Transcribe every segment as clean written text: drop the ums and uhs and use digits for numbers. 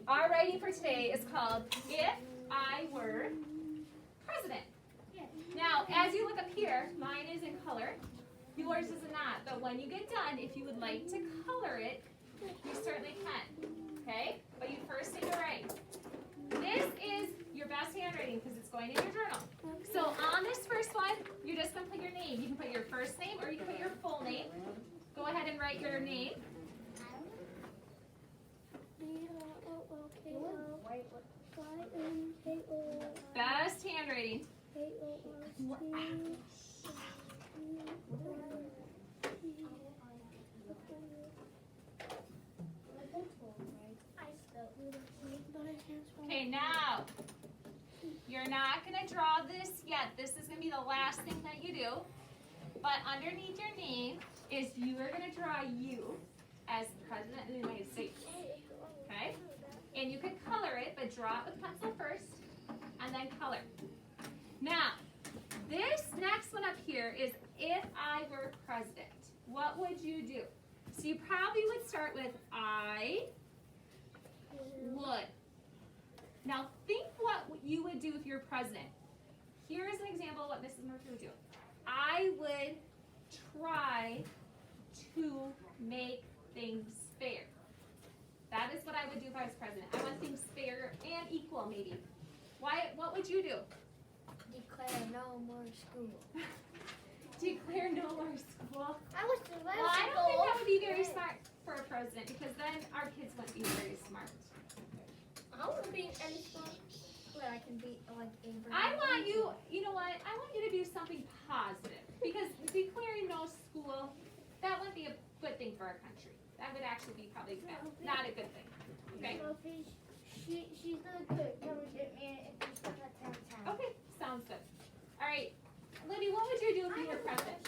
Our writing for today is called If I Were President. Now, as you look up here, mine is in color. Yours is not. But when you get done, if you would like to color it, you certainly can. Okay? But you first need to write. This is your best handwriting because it's going in your journal. So on this first one, you're just going to put your name. You can put your first name or you can put your full name. Go ahead and write your name. Best handwriting. Okay, now, you're not going to draw this yet. This is going to be the last thing that you do. But underneath your name is you are going to draw you as President of the United States. Okay? And you can color it, but draw it with pencil first, and then color. Now, this next one up here is if I were president, what would you do? So you probably would start with I would. Now think what you would do if you're president. Here's an example of what Mrs. Murphy would do. I would try to make things fair. That is what I would do if I was president. I want things fair and equal, maybe. Why? What would you do? Declare no more school. Declare no more school. I was the last Well, I don't think that would be very smart for a president because then our kids wouldn't be very smart. I wouldn't be any smart. Where I can be like Abraham. I want you, you know what? I want you to do something positive because declaring no school, that wouldn't be a good thing for our country. That would actually be probably not a good thing. Okay? She's not good. Come and get me if you start at 10. Okay, sounds good. All right, Libby, what would you do if you were president?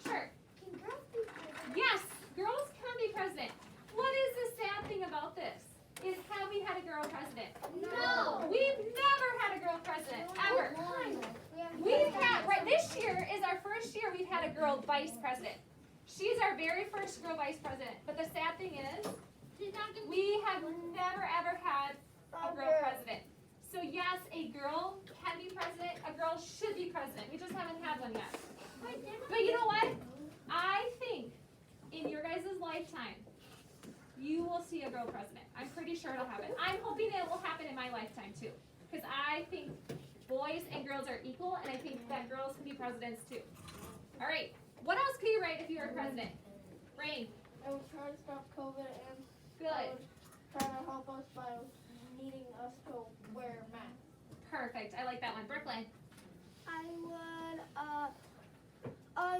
Sure. Can girls be president? Yes, girls can be president. What is the sad thing about this? Is have we had a girl president? No. We've never had a girl president, ever. We've had, right, this year is our first year we've had a girl vice president. She's our very first girl vice president. But the sad thing is, we have never ever had a girl president. So yes, a girl can be president, a girl should be president. We just haven't had one yet. But you know what? I think in your guys' lifetime, you will see a girl president. I'm pretty sure it'll happen. I'm hoping it will happen in my lifetime too. Because I think boys and girls are equal, and I think that girls can be presidents too. All right. What else could you write if you were president? Rain. I would try to stop COVID and Good. I would try to help us by needing us to wear masks. Perfect. I like that one. Brooklyn. I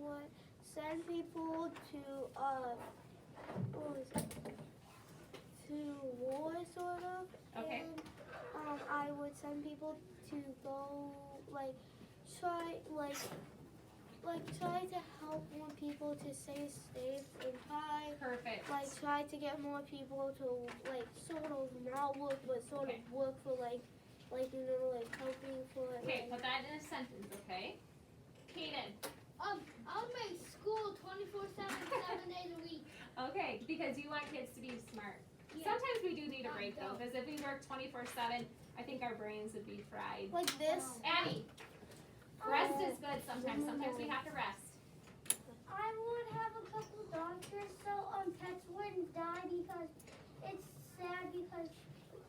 would send people to what was it? To war sort of. Okay. And I would send people to go try to help more people to stay safe and Perfect. try to get more people to sort of not work but sort of work for helping for Okay, put that in a sentence, okay? Kaden. I'll make school 24/7, 7 days a week. Okay, because you want kids to be smart. Yeah. Sometimes we do need a break though, because if we work 24/7, I think our brains would be fried. like this. Abby. Rest is good sometimes. Sometimes we have to rest. I would have a couple doctors so pets wouldn't die because it's sad because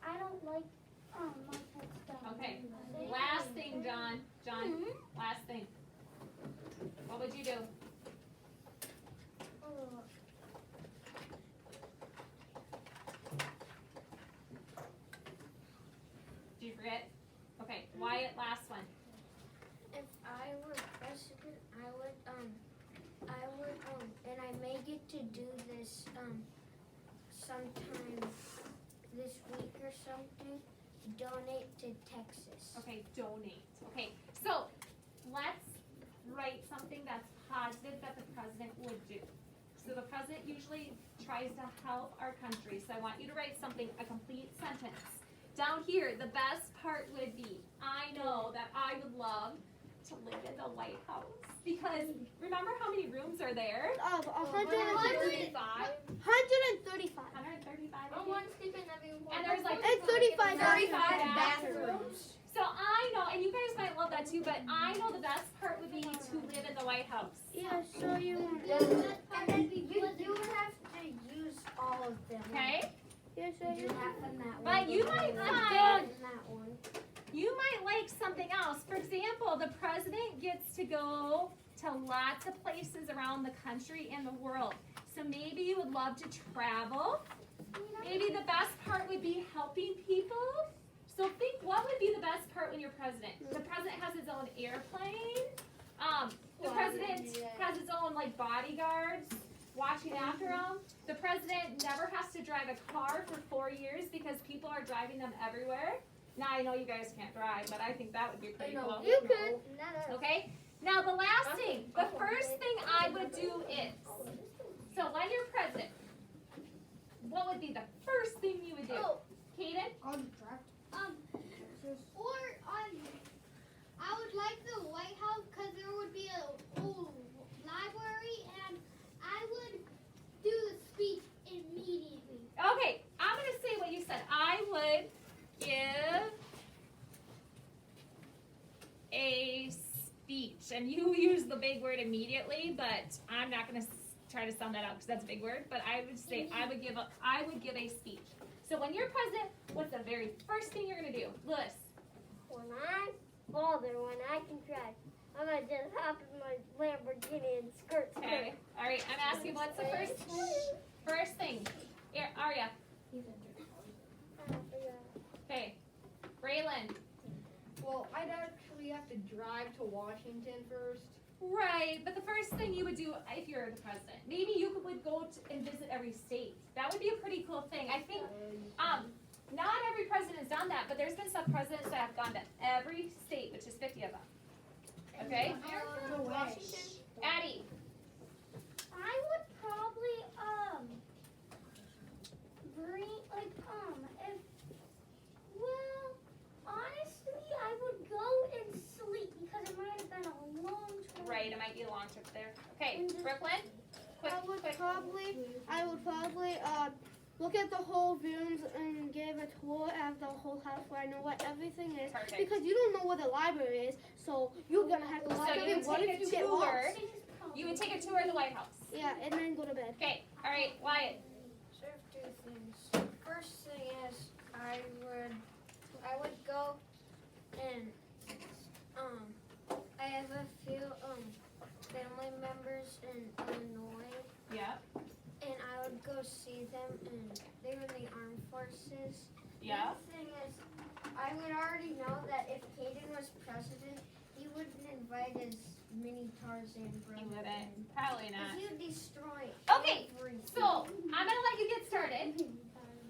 I don't like my pets dying. Okay. Last thing, John. John, last thing. What would you do? Did you forget? Okay, Wyatt, last one. If I were president, I would, and I may get to do this, sometime this week or something, donate to Texas. Okay, donate. Okay, so let's write something that's positive that the president would do. So the president usually tries to help our country. So I want you to write something, a complete sentence. Down here, the best part would be, I know that I would love to live in the White House. Because remember how many rooms are there? 135. 35 bathrooms. So I know, and you guys might love that too, but I know the best part would be to live in the White House. Yeah, so you And then you would have to use all of them. Okay? yeah, so Do you half in that one. But you might half find in that one. you might like something else. For example, the president gets to go to lots of places around the country and the world. So maybe you would love to travel. Maybe the best part would be helping people. So think, what would be the best part when you're president? The president has his own airplane. The president has his own like bodyguards watching after him. The president never has to drive a car for 4 years because people are driving them everywhere. Now I know you guys can't drive, but I think that would be pretty cool. You could. Okay? Now the last thing, the first thing I would do is, so when you're president, what would be the first thing you would do? Kaden? I would like the White House because there would be a whole library and I would do the speech immediately. Okay, I'm going to say what you said. I would give a speech. And you use the big word immediately, but I'm not going to try to sound that out because that's a big word. But I would say I would give a speech. So when you're president, what's the very first thing you're going to do? Lewis. When I'm older, when I can drive, I'm gonna just hop in my Lamborghini and skirt. Okay. All right. I'm asking what's the first thing? Here, Arya. Okay. Braylon. Well, I'd actually have to drive to Washington first. Right, but the first thing you would do if you're the president, maybe you would go and visit every state. That would be a pretty cool thing. I think not every president has done that, but there's been some presidents that have gone to every state, which is 50 of them. Okay? Addie. I would probably bring honestly I would go and sleep because it might have been a long trip. Right, it might be a long trip there. Okay, Brooklyn. Quick, I would quick. probably look at the whole rooms and give a tour of the whole house where I know what everything is. Perfect. Because you don't know what the library is, so you're gonna have to So watch you every would what take if a you get tour. lost? You would take a tour of the White House. Yeah, and then go to bed. Okay, all right, Wyatt. So I have two things. First thing is I would go and I have a few family members in Illinois Yeah. and I would go see them and they were in the armed forces. Yeah. The thing is I would already know that if Caden was president, he wouldn't invite his mini Tarzan brother. You wouldn't. Probably not. He would destroy Okay, everything. So, I'm going to let you get started.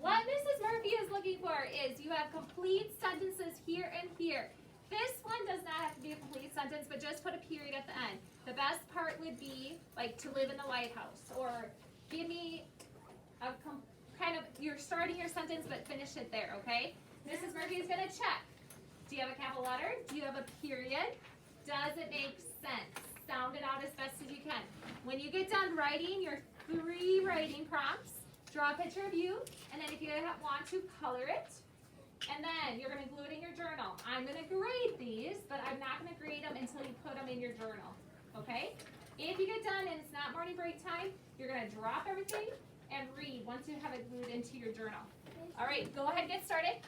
What Mrs. Murphy is looking for is you have complete sentences here and here. This one does not have to be a complete sentence, but just put a period at the end. The best part would be like to live in the White House, or give me a kind of, you're starting your sentence, but finish it there, okay? Mrs. Murphy is going to check. Do you have a capital letter? Do you have a period? Does it make sense? Sound it out as best as you can. When you get done writing your 3 writing prompts, draw a picture of you, and then if you want to, color it. And then you're going to glue it in your journal. I'm going to grade these, but I'm not going to grade them until you put them in your journal. Okay? If you get done and it's not morning break time, you're going to drop everything and read once you have it glued into your journal. All right, go ahead, get started.